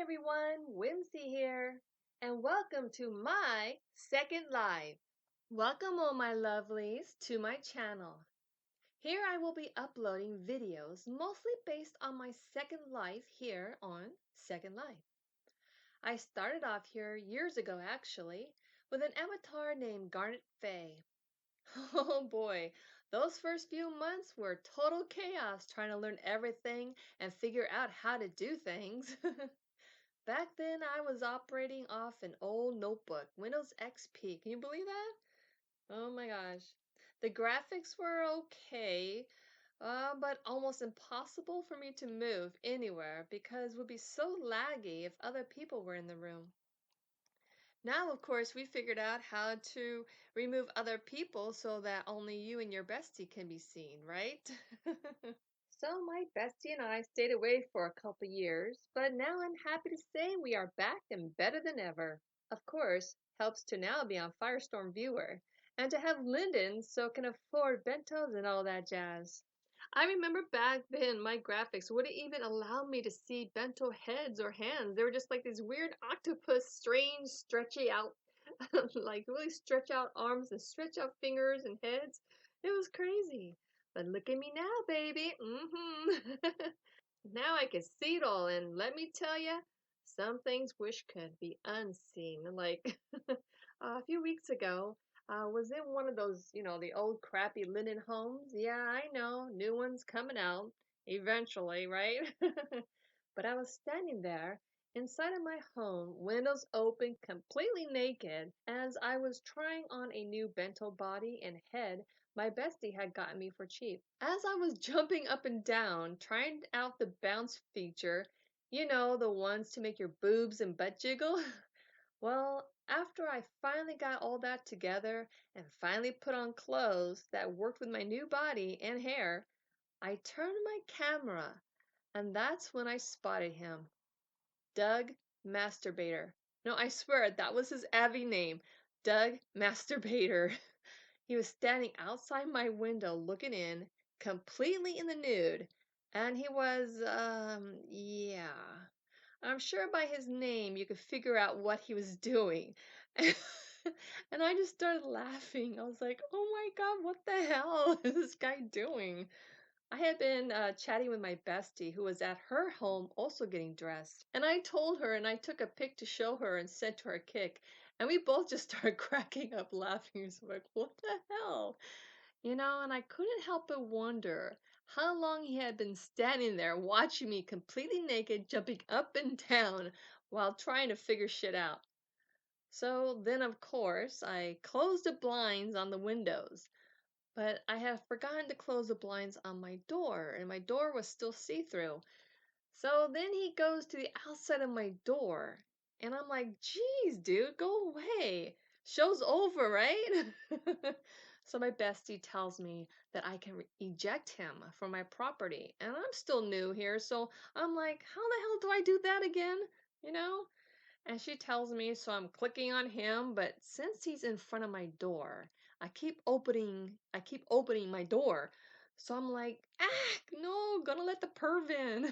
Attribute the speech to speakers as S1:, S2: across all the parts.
S1: everyone, Whimsy here, and welcome to my second live. Welcome all my lovelies to my channel. Here I will be uploading videos mostly based on my second life here on Second Life. I started off here years ago actually with an avatar named Garnet Faye. Oh boy, those first few months were total chaos trying to learn everything and figure out how to do things. Back then, I was operating off an old notebook, Windows XP. Can you believe that? Oh my gosh. The graphics were okay, but almost impossible for me to move anywhere because it would be so laggy if other people were in the room. Now, of course, we figured out how to remove other people so that only you and your bestie can be seen, right? So my bestie and I stayed away for a couple years, but now I'm happy to say we are back and better than ever. Of course, helps to now be on Firestorm Viewer and to have Linden so can afford bentos and all that jazz. I remember back then my graphics wouldn't even allow me to see bento heads or hands. They were just like these weird octopus, strange, stretchy out, like really stretch out arms and stretch out fingers and heads. It was crazy. But look at me now, baby. Now I can see it all, and let me tell you, some things wish could be unseen. Like a few weeks ago, I was in one of those, the old crappy linen homes. Yeah, I know, new ones coming out eventually, right? But I was standing there inside of my home, windows open, completely naked, as I was trying on a new bento body and head my bestie had gotten me for cheap. As I was jumping up and down, trying out the bounce feature, the ones to make your boobs and butt jiggle. Well, after I finally got all that together and finally put on clothes that worked with my new body and hair, I turned my camera, and that's when I spotted him. Doug Masturbator. No, I swear that was his Abby name. Doug Masturbator. He was standing outside my window looking in, completely in the nude, and he was, yeah. I'm sure by his name you could figure out what he was doing. And I just started laughing. I was like, oh my God, what the hell is this guy doing? I had been chatting with my bestie who was at her home also getting dressed. And I told her and I took a pic to show her and sent her a kick. And we both just started cracking up laughing. So like, what the hell? And I couldn't help but wonder how long he had been standing there watching me completely naked, jumping up and down while trying to figure shit out. So then, of course, I closed the blinds on the windows. But I had forgotten to close the blinds on my door, and my door was still see-through. So then he goes to the outside of my door, and I'm like, geez, dude, go away. Show's over, right? So my bestie tells me that I can eject him from my property, and I'm still new here, so I'm like, how the hell do I do that again? You know? And she tells me, so I'm clicking on him, but since he's in front of my door, I keep opening my door. So I'm like, no, gonna let the perv in.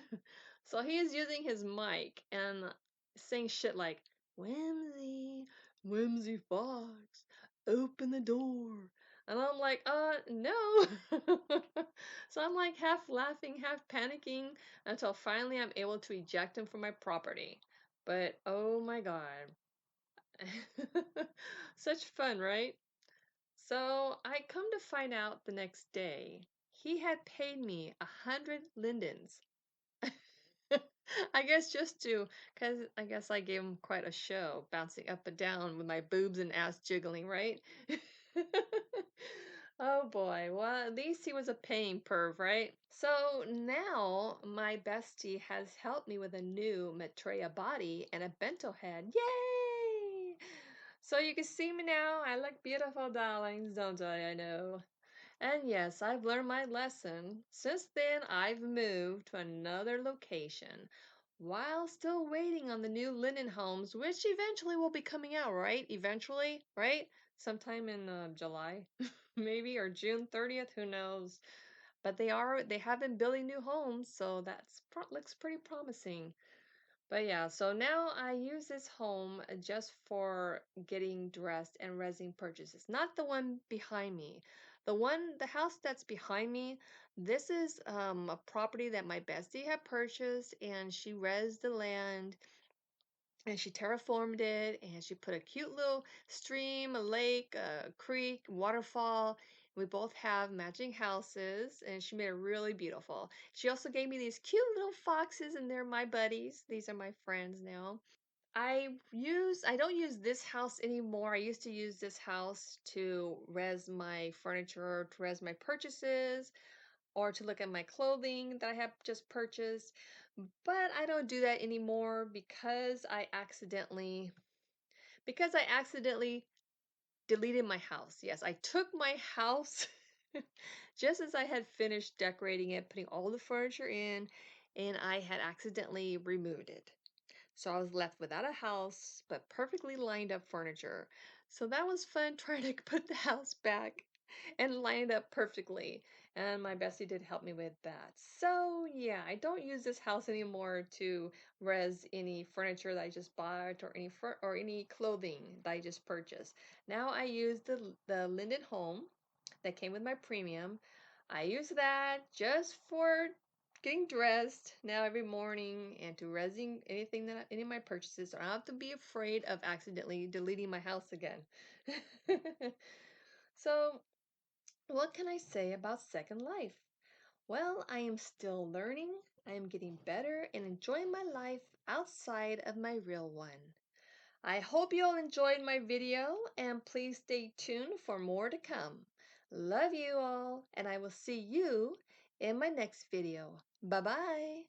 S1: So he is using his mic and saying shit like, Whimsy, Whimsy Fox, open the door. And I'm like, no. So I'm like half laughing, half panicking until finally I'm able to eject him from my property. But oh my God. Such fun, right? So I come to find out the next day he had paid me 100 lindens. I guess because I guess I gave him quite a show, bouncing up and down with my boobs and ass jiggling, right? Oh boy, well, at least he was a paying perv, right? So now my bestie has helped me with a new Maitreya body and a bento head. Yay! So you can see me now. I look beautiful, darlings, don't I know. And yes, I've learned my lesson. Since then, I've moved to another location while still waiting on the new linen homes, which eventually will be coming out, right? Eventually, right? Sometime in July, maybe, or June 30th, who knows? But they have been building new homes, so looks pretty promising. But yeah, so now I use this home just for getting dressed and resing purchases. Not the one behind me. The house that's behind me, this is a property that my bestie had purchased, and she resed the land and she terraformed it, and she put a cute little stream, a lake, a creek, waterfall. We both have matching houses, and she made it really beautiful. She also gave me these cute little foxes, and they're my buddies. These are my friends now. I don't use this house anymore. I used to use this house to res my furniture, to res my purchases, or to look at my clothing that I have just purchased. But I don't do that anymore because I accidentally deleted my house. Yes, I took my house just as I had finished decorating it, putting all the furniture in, and I had accidentally removed it. So I was left without a house, but perfectly lined up furniture. So that was fun trying to put the house back and line it up perfectly. And my bestie did help me with that. So yeah, I don't use this house anymore to res any furniture that I just bought or any clothing that I just purchased. Now I use the Linden home that came with my premium. I use that just for getting dressed now every morning and to resing any of my purchases, so I don't have to be afraid of accidentally deleting my house again. So, what can I say about Second Life? Well, I am still learning, I am getting better and enjoying my life outside of my real one. I hope you all enjoyed my video and please stay tuned for more to come. Love you all, and I will see you in my next video. Bye bye.